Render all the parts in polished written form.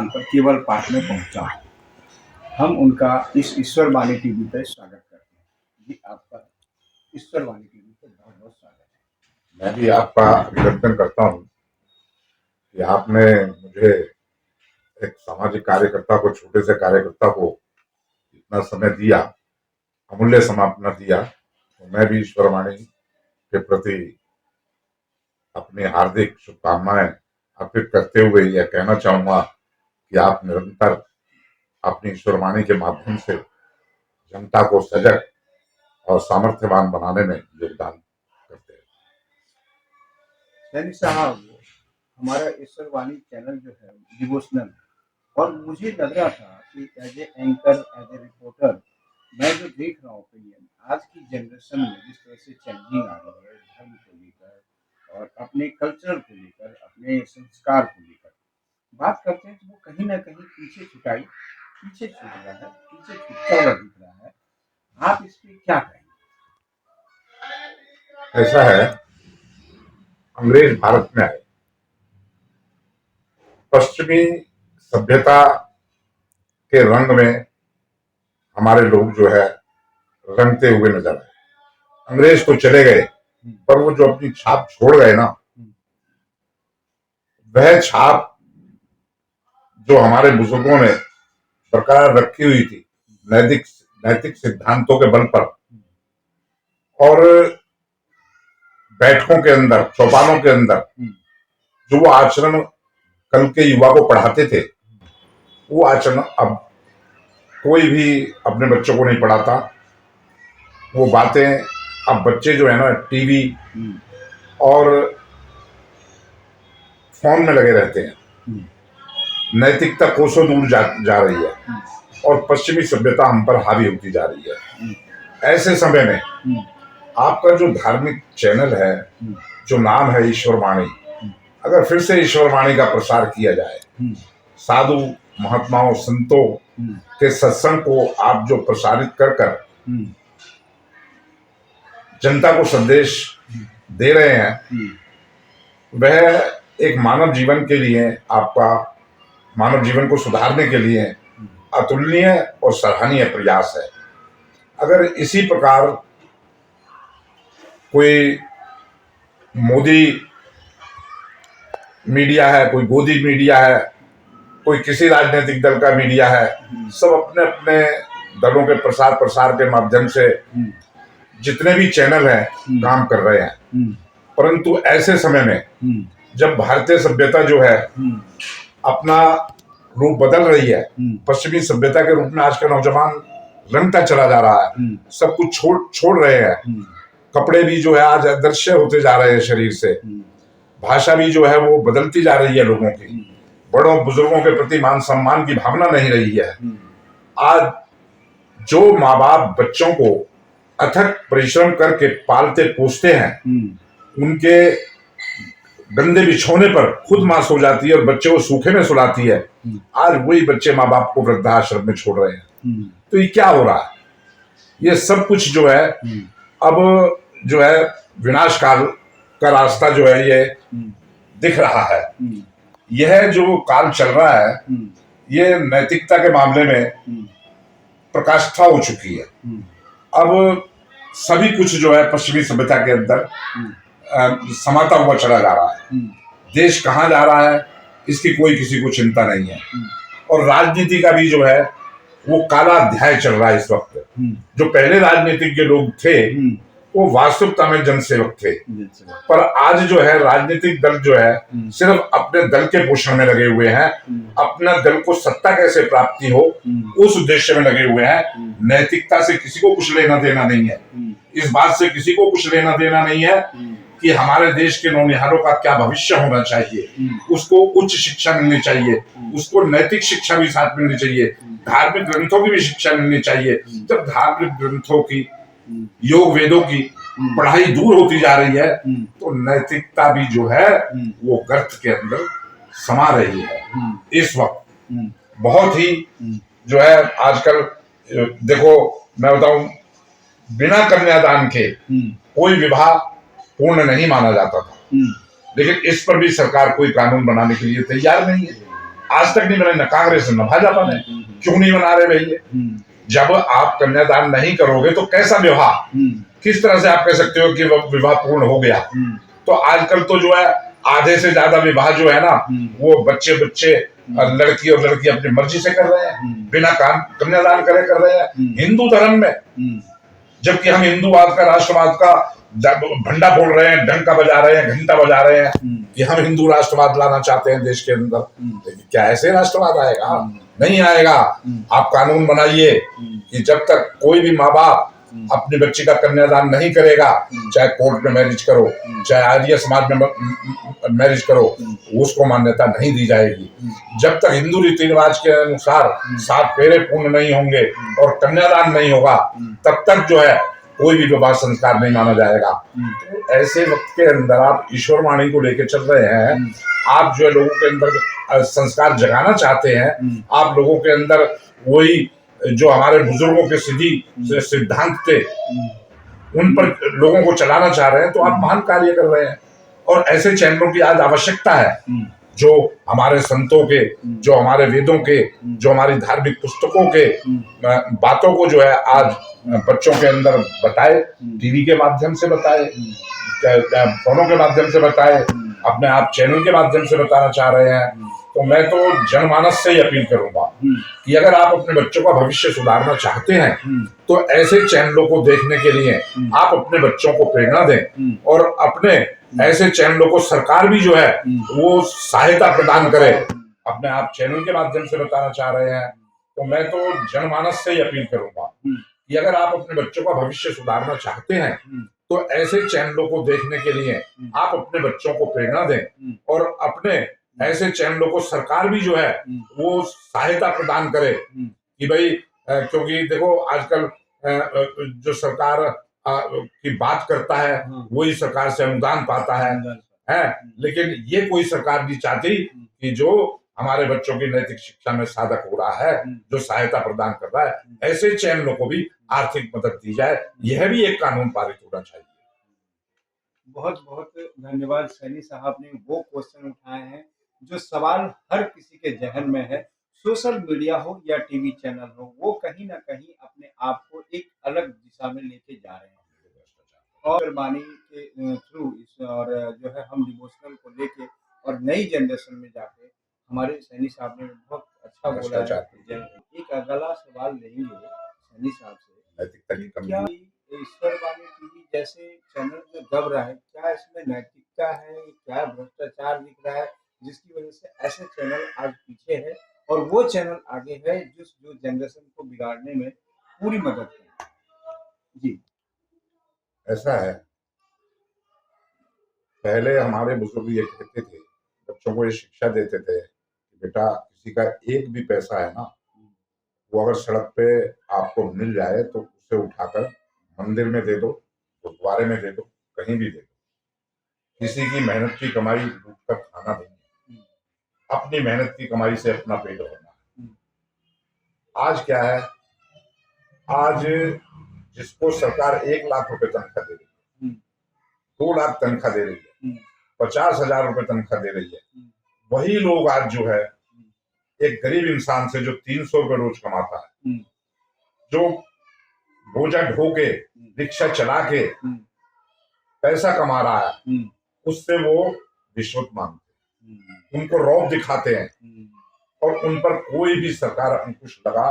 स्थान पर केवल पाठ में पहुंचा हूं। हम उनका इस ईश्वर वाणी टीवी पर स्वागत करते हैं। जी आपका ईश्वर वाणी टीवी पर बहुत बहुत स्वागत है। मैं भी आपका अभिनंदन करता हूं कि आपने मुझे एक सामाजिक कार्यकर्ता को, छोटे से कार्यकर्ता को इतना समय दिया, अमूल्य समय अपना दिया। तो मैं भी ईश्वरवाणी के प्रति अपनी हार्दिक शुभकामनाएं अर्पित करते हुए यह कहना चाहूंगा कि आप निरंतर अपनी ईश्वरवाणी के माध्यम से जनता को सजग और सामर्थ्यवान बनाने में योगदान करते हैं। सैनी साहब, हमारा ईश्वर वाणी चैनल जो है डिवोशनल, और मुझे लग रहा था कि as a anchor, as a reporter, मैं जो देख रहा हूँ ओपिनियन आज की जनरेशन में जिस तरह से चेंजिंग आ रही है धर्म को लेकर और अपने कल्चर को लेकर, अपने संस्कार को लेकर बात करते हैं, तो वो कहीं ना कहीं पीछे छूट रहा है, पीछे छूटता हुआ दिख रहा है। आप इस पे क्या कहेंगे? ऐसा है, अंग्रेज भारत में आए, पश्चिमी सभ्यता के रंग में हमारे लोग जो है रंगते हुए नजर आए। अंग्रेज तो चले गए, पर वो जो अपनी छाप छोड़ गए ना, वह छाप जो हमारे बुजुर्गों ने बरकरार रखी हुई थी नैतिक सिद्धांतों के बल पर, और बैठकों के अंदर, चौपालों के अंदर जो वो आचरण कल के युवा को पढ़ाते थे, वो आचरण अब कोई भी अपने बच्चों को नहीं पढ़ाता। वो बातें अब बच्चे जो है ना टीवी और फोन में लगे रहते हैं। नैतिकता कोसों दूर जा रही है और पश्चिमी सभ्यता हम पर हावी होती जा रही है। ऐसे समय में आपका जो धार्मिक चैनल है, जो नाम है ईश्वरवाणी, अगर फिर से ईश्वरवाणी का प्रसार किया जाए, साधु महात्माओं संतों के सत्संग को आप जो प्रसारित कर कर जनता को संदेश दे रहे हैं, वह एक मानव जीवन के लिए, आपका मानव जीवन को सुधारने के लिए अतुलनीय और सराहनीय प्रयास है। अगर इसी प्रकार कोई मोदी मीडिया है, कोई गोदी मीडिया है, कोई किसी राजनीतिक दल का मीडिया है, सब अपने अपने दलों के प्रसार के माध्यम से जितने भी चैनल हैं काम कर रहे हैं। परंतु ऐसे समय में जब भारतीय सभ्यता जो है अपना रूप बदल रही है, पश्चिमी सभ्यता के रूप में आज का नौजवान रंगता चला जा रहा है, सब कुछ छोड़ रहे हैं, कपड़े भी जो है आज अदृश्य होते जा रहे हैं शरीर से, भाषा भी जो है वो बदलती जा रही है, लोगों की बड़ों बुजुर्गों के प्रति मान सम्मान की भावना नहीं रही है। आज जो माँ बाप बच्चों को अथक परिश्रम करके पालते पोसते हैं, उनके गंदे बिछौने पर खुद मां सो जाती है और बच्चे को सूखे में सुलाती है, आज वही बच्चे माँ बाप को वृद्धाश्रम में छोड़ रहे हैं। तो ये क्या हो रहा है? ये सब कुछ जो है अब जो है विनाश काल का रास्ता जो है ये दिख रहा है। यह जो काल चल रहा है, ये नैतिकता के मामले में प्रकाष्ठा हो चुकी है। अब सभी कुछ जो है पश्चिमी सभ्यता के अंदर समाता हुआ चला जा रहा है। देश कहाँ जा रहा है इसकी कोई किसी को चिंता नहीं है, और राजनीति का भी जो है वो काला अध्याय चल रहा है इस वक्त। जो पहले राजनीतिज्ञ लोग थे वो वास्तविकता में जनसेवक थे, पर आज जो है राजनीतिक दल जो है सिर्फ अपने दल के पोषण में लगे हुए हैं, अपना दल को सत्ता कैसे प्राप्ति हो उस उद्देश्य में लगे हुए हैं। नैतिकता से किसी को कुछ लेना देना नहीं है, इस बात से किसी को कुछ लेना देना नहीं है कि हमारे देश के नौनिहालों का क्या भविष्य होना चाहिए। उसको उच्च शिक्षा मिलनी चाहिए, उसको नैतिक शिक्षा भी साथ मिलनी चाहिए, धार्मिक ग्रंथों की भी शिक्षा मिलनी चाहिए। जब धार्मिक ग्रंथों की, योग वेदों की पढ़ाई दूर होती जा रही है, तो नैतिकता भी जो है वो गर्त के अंदर समा रही है। इस वक्त बहुत ही जो है आजकल देखो, मैं बताऊं, बिना कन्यादान के कोई विवाह पूर्ण नहीं माना जाता था, लेकिन इस पर भी सरकार कोई कानून बनाने के लिए तैयार नहीं है। आज तक नहीं बनाई, न कांग्रेस न भाजपा ने। क्यों नहीं बना रहे भैया? जब आप कन्यादान नहीं करोगे तो कैसा विवाह, किस तरह से आप कह सकते हो कि विवाह पूर्ण हो गया? तो आजकल तो जो है आधे से ज्यादा विवाह जो है ना, वो बच्चे लड़की और लड़की अपनी मर्जी से कर रहे हैं, बिना कन्यादान करे कर रहे हैं हिंदू धर्म में। जबकि हम हिंदूवाद का, राष्ट्रवाद का भंडा बोल रहे हैं, डंका बजा रहे हैं, घंटा बजा रहे हैं कि हम हिंदू राष्ट्रवाद लाना चाहते हैं देश के अंदर। लेकिन क्या ऐसे राष्ट्रवाद आएगा? नहीं आएगा। आप कानून बनाइए कि जब तक कोई भी माँ बाप अपनी बच्ची का कन्यादान नहीं करेगा, चाहे कोर्ट में मैरिज करो, चाहे आर्य समाज में मैरिज करो, उसको मान्यता नहीं दी जाएगी। जब तक हिंदू रीति रिवाज के अनुसार 7 फेरे पूर्ण नहीं होंगे और कन्यादान नहीं होगा, तब तक जो है कोई भी विवाह संस्कार नहीं माना जाएगा। तो ऐसे वक्त के अंदर आप ईश्वर वाणी को लेकर चल रहे हैं, आप जो है लोगों के अंदर संस्कार जगाना चाहते हैं, आप लोगों के अंदर वही जो हमारे बुजुर्गों के सीधी सिद्धांत थे उन पर लोगों को चलाना चाह रहे हैं, तो आप महान कार्य कर रहे हैं। और ऐसे चैनलों की आज आवश्यकता है जो हमारे संतों के, जो हमारे वेदों के, जो हमारी धार्मिक पुस्तकों के बातों को जो है आज बच्चों के अंदर बताए, टीवी के माध्यम से बताए, फोनों के माध्यम से बताए, अपने आप चैनल के माध्यम से बताना चाह रहे हैं। तो मैं तो जनमानस से ही अपील करूंगा कि अगर आप अपने बच्चों का भविष्य सुधारना चाहते हैं तो ऐसे चैनलों को देखने के लिए आप अपने बच्चों को प्रेरणा दें, और अपने ऐसे चैनलों को सरकार भी जो है वो सहायता प्रदान करे। अपने आप चैनल के माध्यम से बताना चाह रहे हैं, तो मैं तो जनमानस से ही अपील करूंगा कि अगर आप अपने बच्चों का भविष्य सुधारना चाहते हैं तो ऐसे चैनलों को देखने के लिए आप अपने बच्चों को प्रेरणा दें, और अपने ऐसे चैनलों को सरकार भी जो है वो सहायता प्रदान करे कि भाई, क्योंकि देखो आजकल जो सरकार की बात करता है वही सरकार से अनुदान पाता है, लेकिन ये कोई सरकार नहीं चाहती कि जो हमारे बच्चों की नैतिक शिक्षा में साधक हो रहा है, जो सहायता प्रदान कर रहा है, ऐसे चैनलों को भी आर्थिक मदद दी जाए। यह भी एक कानून पारित होना चाहिए। बहुत बहुत धन्यवाद सैनी साहब ने वो क्वेश्चन उठाए हैं जो सवाल हर किसी के जहन में है। सोशल मीडिया हो या टीवी चैनल हो, वो कहीं ना कहीं अपने आप को एक अलग दिशा में लेके जा रहे हैं, और वाणी के थ्रू और जो है हम डिवोशनल को लेके और नई जनरेशन में जाके हमारे सैनी साहब ने बहुत अच्छा बोला है। एक अगला सवाल लेंगे सैनी साहब से, क्या ईश्वर वाणी टीवी जैसे चैनल जो दब रहा है, क्या इसमें नैतिकता है, क्या भ्रष्टाचार दिख रहा है जिसकी वजह से ऐसे चैनल आज पीछे है और वो चैनल आगे है जो जनरेशन को बिगाड़ने में पूरी मदद करे? जी, ऐसा है, पहले हमारे बुजुर्ग ये कहते थे, बच्चों को ये शिक्षा देते थे कि बेटा किसी का एक भी पैसा है ना, वो अगर सड़क पे आपको मिल जाए तो उसे उठाकर मंदिर में दे दो, गुरुद्वारे में दे दो, कहीं भी दे दो। किसी की मेहनत की कमाई लूट कर खाना नहीं, अपनी मेहनत की कमाई से अपना पेट भरना है। आज क्या है, आज जिसको सरकार 1 लाख रुपए तनख्वाह दे रही है, 2 लाख तनख्वाह दे रही है, 50,000 रुपए तनख्वाह दे रही है, वही लोग आज जो है एक गरीब इंसान से जो 300 रुपए रोज कमाता है, जो बोझा ढो के रिक्शा चला के पैसा कमा रहा है, उससे वो रिश्वत मांगते हैं, उनको रौब दिखाते हैं, और उन पर कोई भी सरकार अंकुश लगा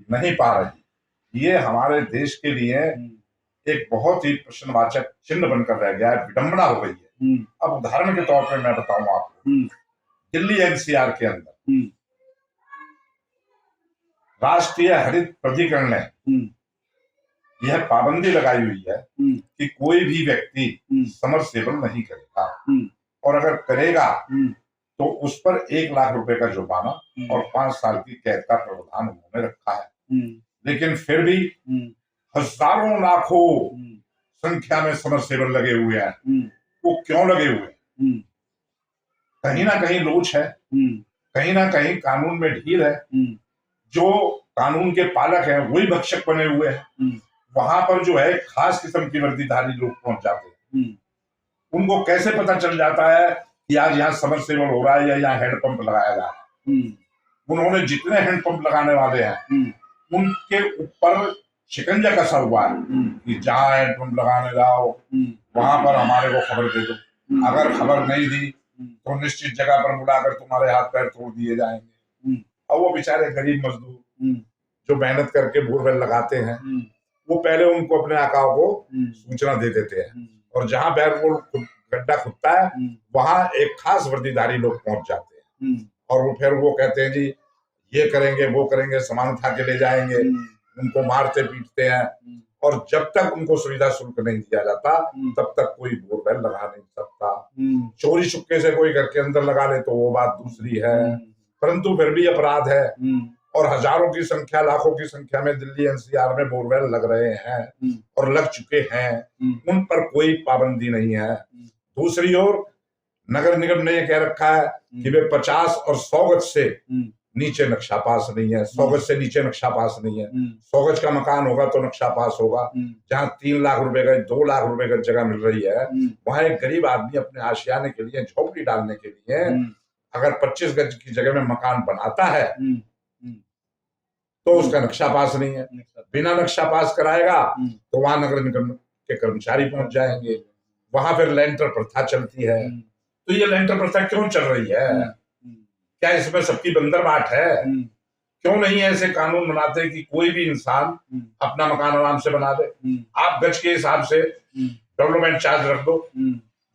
नहीं पा रही। ये हमारे देश के लिए एक बहुत ही प्रश्नवाचक चिन्ह बनकर रह गया है, विडंबना हो गई है। अब उदाहरण के तौर पर मैं बताऊं आपको, दिल्ली एनसीआर के अंदर राष्ट्रीय हरित प्राधिकरण ने यह पाबंदी लगाई हुई है कि कोई भी व्यक्ति समरसेबल नहीं करेगा, और अगर करेगा तो उस पर 1 लाख रुपए का जुर्माना और 5 साल की कैद का प्रावधान उन्होंने रखा है। लेकिन फिर भी हजारों लाखों संख्या में समरसेबल लगे हुए हैं। वो क्यों लगे हुए हैं? कहीं ना कहीं लोच है, कहीं ना कहीं कानून में ढील है, जो कानून के पालक हैं वही भक्षक बने हुए हैं। वहां पर जो है खास किस्म की वर्दीधारी लोग पहुंच जाते हैं। उनको कैसे पता चल जाता है कि आज यहाँ समरसेबल हो रहा है या यहाँ हैंडपंप लगाया जा रहा है? उन्होंने जितने हैंडपंप लगाने वाले हैं उनके ऊपर शिकंजा कसा हुआ है कि जहाँ हैंडपंप लगाने जाओ वहां पर हमारे को खबर दे दो। अगर खबर नहीं दी तो निश्चित जगह पर बुलाकर तुम्हारे हाथ पैर तोड़ दिए जाएंगे। और वो बेचारे गरीब मजदूर जो मेहनत करके बोरवेल लगाते हैं वो पहले उनको अपने आकाओं को सूचना दे देते हैं और जहां बैरमूल गड्ढा खुदता है वहां एक खास वर्दीधारी लोग पहुंच जाते हैं और वो फिर वो कहते हैं जी ये करेंगे वो करेंगे, सामान उठा के ले जाएंगे, उनको मारते पीटते हैं और जब तक उनको सुविधा शुल्क नहीं दिया जाता तब तक कोई बोरवेल लगा नहीं सकता। चोरी छुपके से कोई घर के अंदर लगा ले तो वो बात दूसरी है, परंतु फिर भी अपराध है और हजारों की संख्या लाखों की संख्या में दिल्ली एनसीआर में बोरवेल लग रहे हैं और लग चुके हैं, उन पर कोई पाबंदी नहीं है। दूसरी ओर नगर निगम ने यह कह रखा है कि वे 50 और 100 गज से नीचे नक्शा पास नहीं है, 100 गज से नीचे नक्शा पास नहीं है। 100 गज का मकान होगा तो नक्शा पास होगा। जहां 3 लाख रुपए का 2 लाख रुपए का जगह मिल रही है वहां एक गरीब आदमी अपने आशियाने के लिए झोपड़ी डालने के लिए अगर 25 गज की जगह में मकान बनाता है तो उसका नक्शा पास नहीं है। बिना नक्शा पास कराएगा तो वहां नगर निगम के कर्मचारी पहुंच जाएंगे, वहां फिर लेंटर प्रथा चलती है। तो ये लेंटर प्रथा क्यों चल रही है? क्या इसमें सबकी बंदरबाट है? क्यों नहीं ऐसे कानून बनाते कि कोई भी इंसान अपना मकान आराम से बना दे? आप गज के हिसाब से डेवलपमेंट चार्ज रख दो,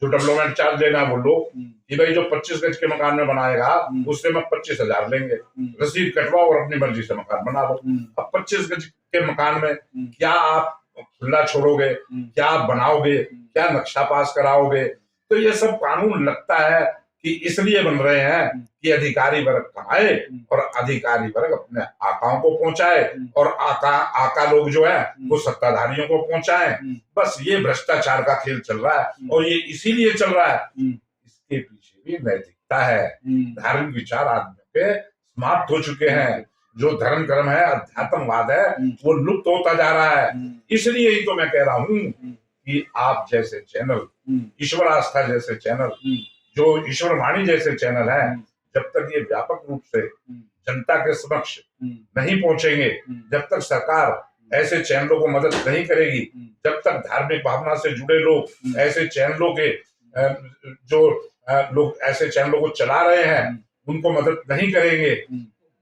जो डेवलपमेंट चार्ज लेना है वो लो कि भाई जो 25 गज के मकान में बनाएगा उससे मैं 25,000 लेंगे, रसीद कटवाओ और अपनी मर्जी से मकान बना दो। अब 25 गज के मकान में क्या आप खुला छोड़ोगे, क्या आप बनाओगे, क्या नक्शा पास कराओगे? तो ये सब कानून लगता है कि इसलिए बन रहे हैं कि अधिकारी वर्ग कमाए और अधिकारी वर्ग अपने आकाओं को पहुंचाए और आका लोग जो है वो सत्ताधारियों को पहुंचाए। बस ये भ्रष्टाचार का खेल चल रहा है और ये इसीलिए चल रहा है, इसके पीछे भी नैतिकता है। धार्मिक विचार आदमियों के समाप्त हो चुके हैं। जो धर्म कर्म है, अध्यात्मवाद है, वो लुप्त होता जा रहा है। इसलिए ही तो मैं कह रहा हूं कि आप जैसे चैनल, ईश्वर आस्था जैसे चैनल, जो ईश्वर वाणी जैसे चैनल है, जब तक ये व्यापक रूप से जनता के समक्ष नहीं पहुंचेंगे, जब तक सरकार ऐसे चैनलों को मदद नहीं करेगी, जब तक धार्मिक भावना से जुड़े लोग ऐसे चैनलों के जो लोग ऐसे चैनलों को चला रहे हैं उनको मदद नहीं करेंगे,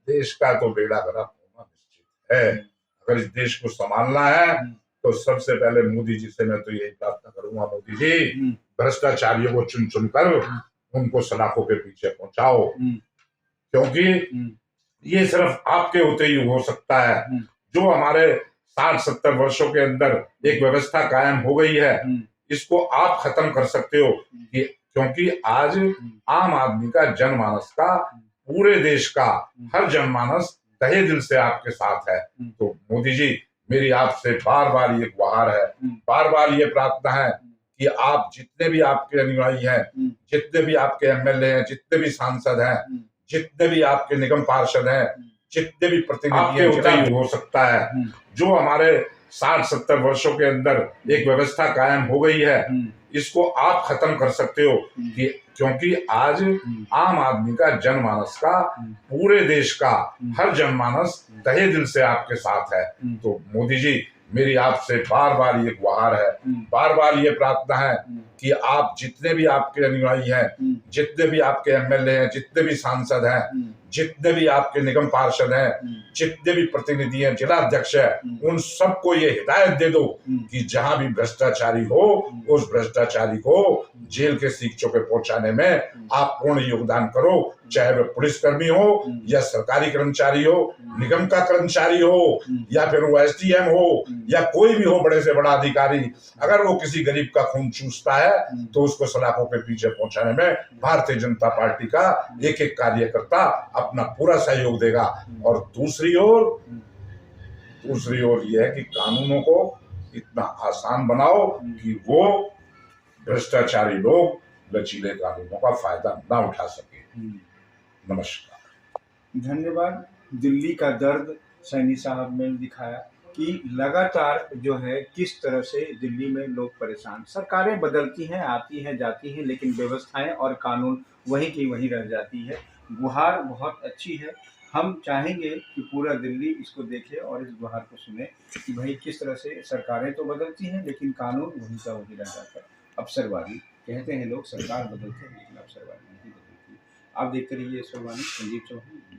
देश का तो बेड़ा गर्क होना निश्चित है। अगर इस देश को संभालना है तो सबसे पहले मोदी जी से मैं तो यही प्रार्थना करूंगा, मोदी जी भ्रष्टाचारियों को चुन चुन कर उनको सलाखों के पीछे पहुंचाओ, क्योंकि ये सिर्फ आपके होते ही हो सकता है। जो हमारे 60-70 वर्षों के अंदर एक व्यवस्था कायम हो गई है, इसको आप खत्म कर सकते हो क्योंकि आज आम आदमी का, जनमानस का, पूरे देश का हर जनमानस तहे दिल से आपके साथ है। तो मोदी जी, मेरी आपसे बार बार ये गुहार है, बार बार ये प्रार्थना है कि आप जितने भी आपके अनुयायी हैं, जितने भी आपके एमएलए हैं, जितने भी सांसद हैं, जितने भी आपके निगम पार्षद हैं, जितने भी प्रतिनिधि हैं, हो सकता है जो हमारे 60-70 वर्षों के अंदर एक व्यवस्था कायम हो गई है, इसको आप खत्म कर सकते हो क्योंकि आज आम आदमी का, जनमानस का, पूरे देश का हर जनमानस तहे दिल से आपके साथ है। तो मोदी जी, मेरी आपसे बार बार ये गुहार है, बार बार ये प्रार्थना है कि आप जितने भी आपके अनुयायी हैं, जितने भी आपके एमएलए हैं, जितने भी सांसद हैं, जितने भी आपके निगम पार्षद हैं, जितने भी प्रतिनिधि हैं, जिला अध्यक्ष है, उन सबको ये हिदायत दे दो कि जहां भी भ्रष्टाचारी हो उस भ्रष्टाचारी को जेल के सीखचों पे पहुंचाने में आप पूर्ण योगदान करो, चाहे वह पुलिसकर्मी हो या सरकारी कर्मचारी हो, निगम का कर्मचारी हो या फिर वो एसडीएम हो या कोई भी हो बड़े से बड़ा अधिकारी। अगर वो किसी गरीब का खून चूसता है तो उसको सलाखों के पीछे पहुंचाने में भारतीय जनता पार्टी का एक एक कार्यकर्ता अपना पूरा सहयोग देगा। और दूसरी ओर यह है कि कानूनों को इतना आसान बनाओ कि वो भ्रष्टाचारी लोग लचीले कानूनों का फायदा ना उठा सके। नमस्कार। धन्यवाद। दिल्ली का दर्द सैनी साहब ने दिखाया कि लगातार जो है किस तरह से दिल्ली में लोग परेशान, सरकारें बदलती हैं, आती हैं, जाती हैं, लेकिन व्यवस्थाएं और कानून वहीं की वहीं रह जाती है। गुहार बहुत अच्छी है। हम चाहेंगे कि पूरा दिल्ली इसको देखे और इस गुहार को सुने कि भाई किस तरह से सरकारें तो बदलती हैं लेकिन कानून वही का वही रह जाता है। अफसरवादी कहते हैं लोग, सरकार बदलते हैं लेकिन अफसरवादी नहीं बदलती। आप देखते रहिए ईश्वरवाणी, संजीव चौहान।